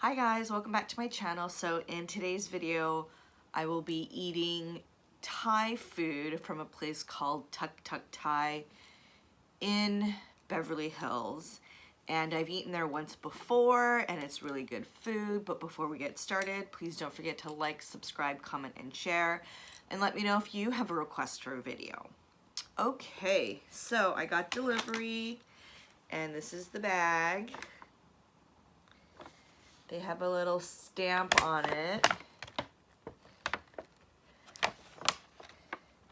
Hi guys, welcome back to my channel. So in today's video, I will be eating Thai food from a place called Tuk Tuk Thai in Beverly Hills. And I've eaten there once before and it's really good food. But before we get started, please don't forget to like, subscribe, comment, and share. And let me know if you have a request for a video. Okay, so I got delivery and this is the bag. They have a little stamp on it.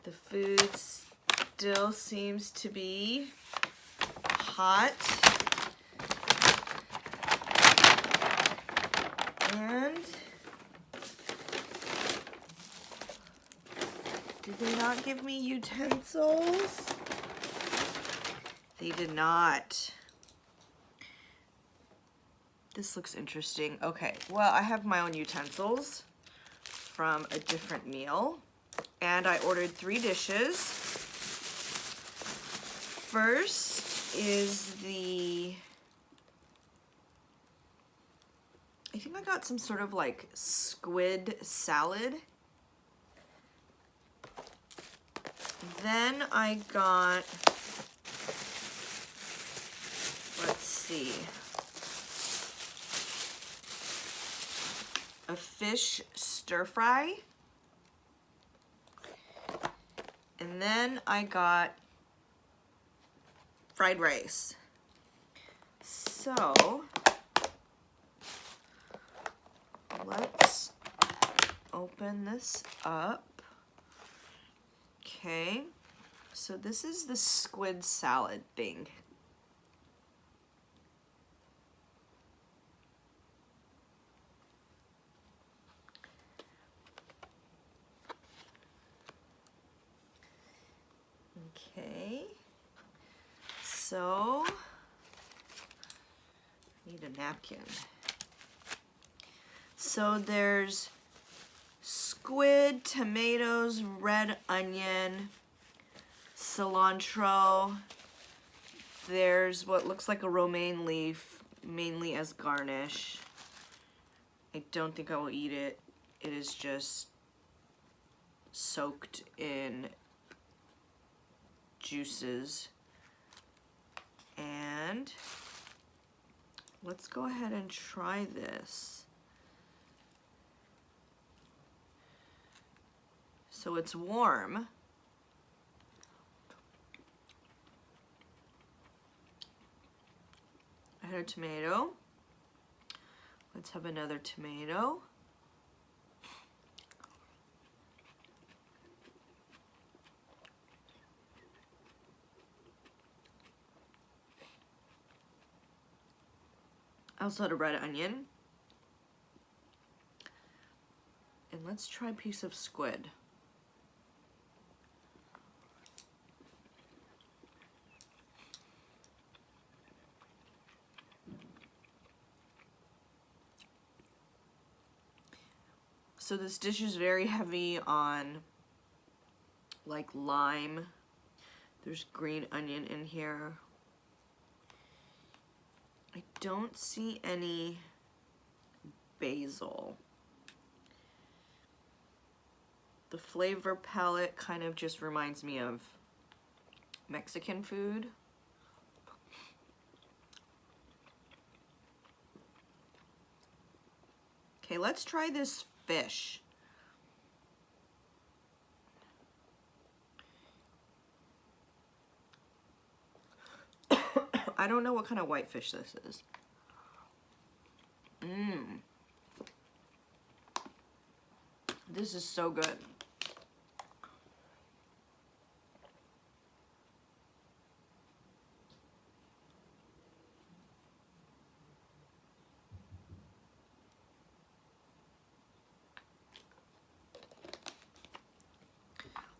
The food still seems to be hot. And did they not give me utensils? They did not. This looks interesting. Okay, well, I have my own utensils from a different meal, and I ordered 3 dishes. First is I think I got some sort of like squid salad. Then I got, let's see, a fish stir fry, and then I got fried rice. So let's open this up. Okay, so this is the squid salad thing. Okay, so I need a napkin. So there's squid, tomatoes, red onion, cilantro. There's what looks like a romaine leaf, mainly as garnish. I don't think I will eat it. It is just soaked in juices. And let's go ahead and try this. So it's warm. I had a tomato. Let's have another tomato. I also had a red onion. And let's try a piece of squid. So this dish is very heavy on like lime. There's green onion in here. I don't see any basil. The flavor palette kind of just reminds me of Mexican food. Okay, let's try this fish. I don't know what kind of white fish this is. This is so good.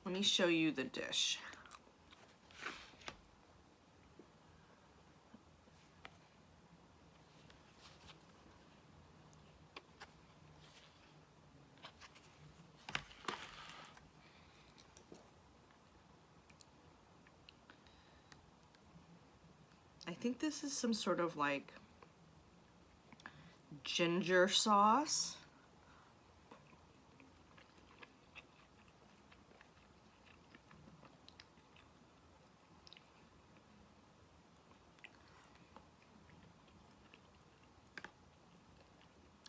Let me show you the dish. I think this is some sort of like ginger sauce.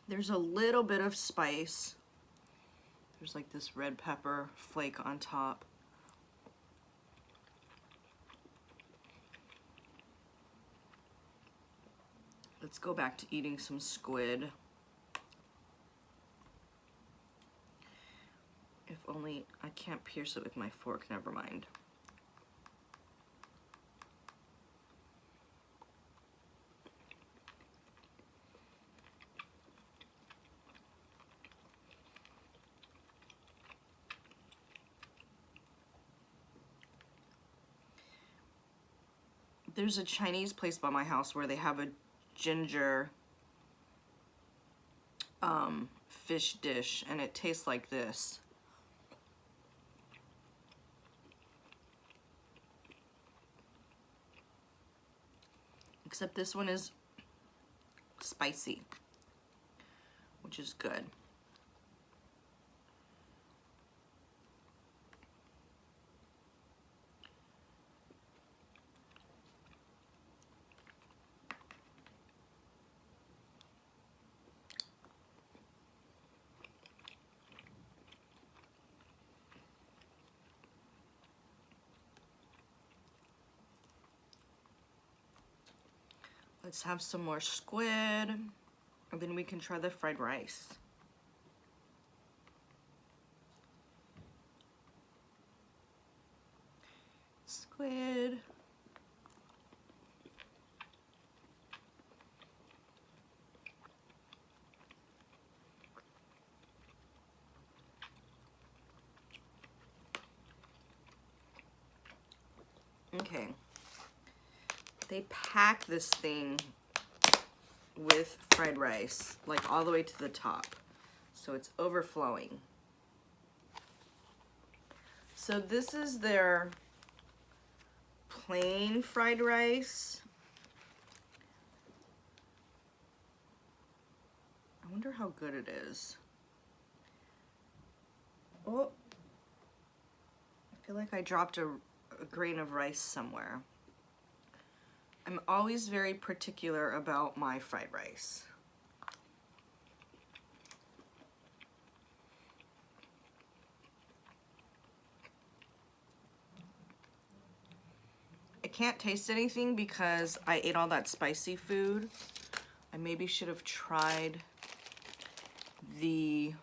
There's a little bit of spice. There's like this red pepper flake on top. Let's go back to eating some squid. If only I can't pierce it with my fork, never mind. There's a Chinese place by my house where they have a ginger fish dish, and it tastes like this. Except this one is spicy, which is good. Let's have some more squid, and then we can try the fried rice. Squid. Okay. They pack this thing with fried rice, like all the way to the top. So it's overflowing. So this is their plain fried rice. I wonder how good it is. Oh, I feel like I dropped a grain of rice somewhere. I'm always very particular about my fried rice. I can't taste anything because I ate all that spicy food. I maybe should have tried the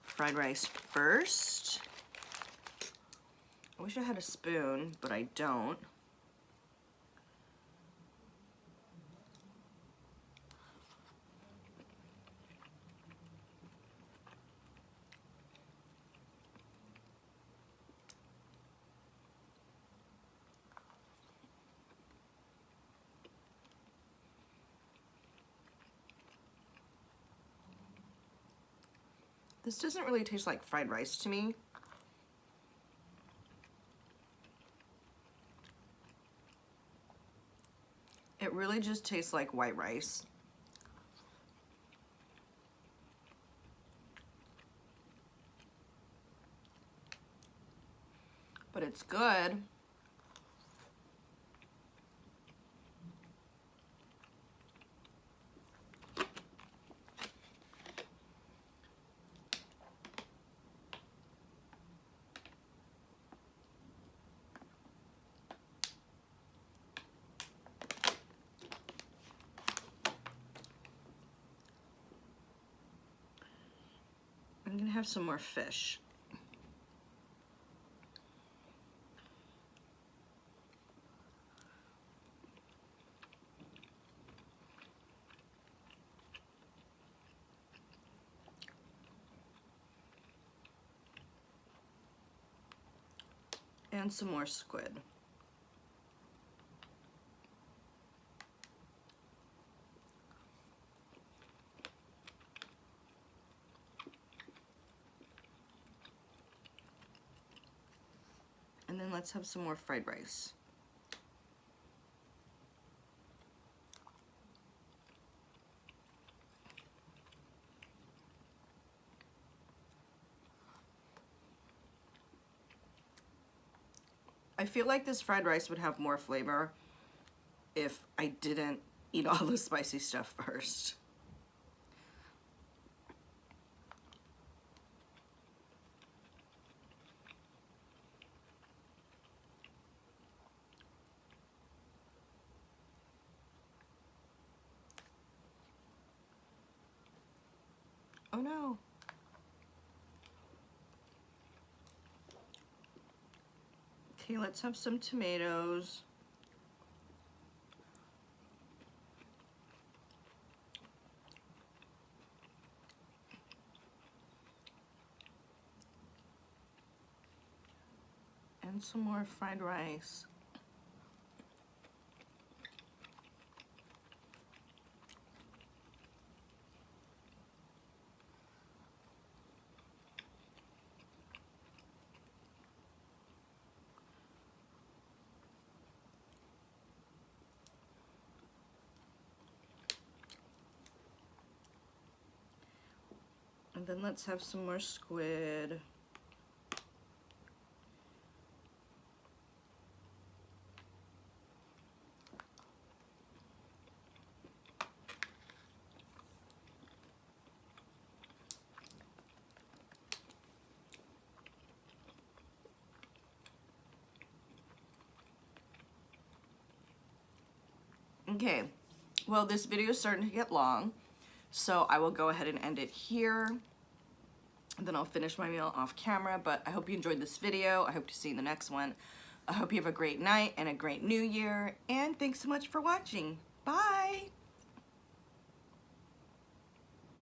fried rice first. I wish I had a spoon, but I don't. This doesn't really taste like fried rice to me. It really just tastes like white rice. But it's good. I'm gonna have some more fish. And some more squid. And then let's have some more fried rice. I feel like this fried rice would have more flavor if I didn't eat all the spicy stuff first. Oh no. Okay, let's have some tomatoes. And some more fried rice. And then let's have some more squid. Okay, well, this video is starting to get long, so I will go ahead and end it here. And then I'll finish my meal off camera, but I hope you enjoyed this video. I hope to see you in the next one. I hope you have a great night and a great new year, and thanks so much for watching. Bye!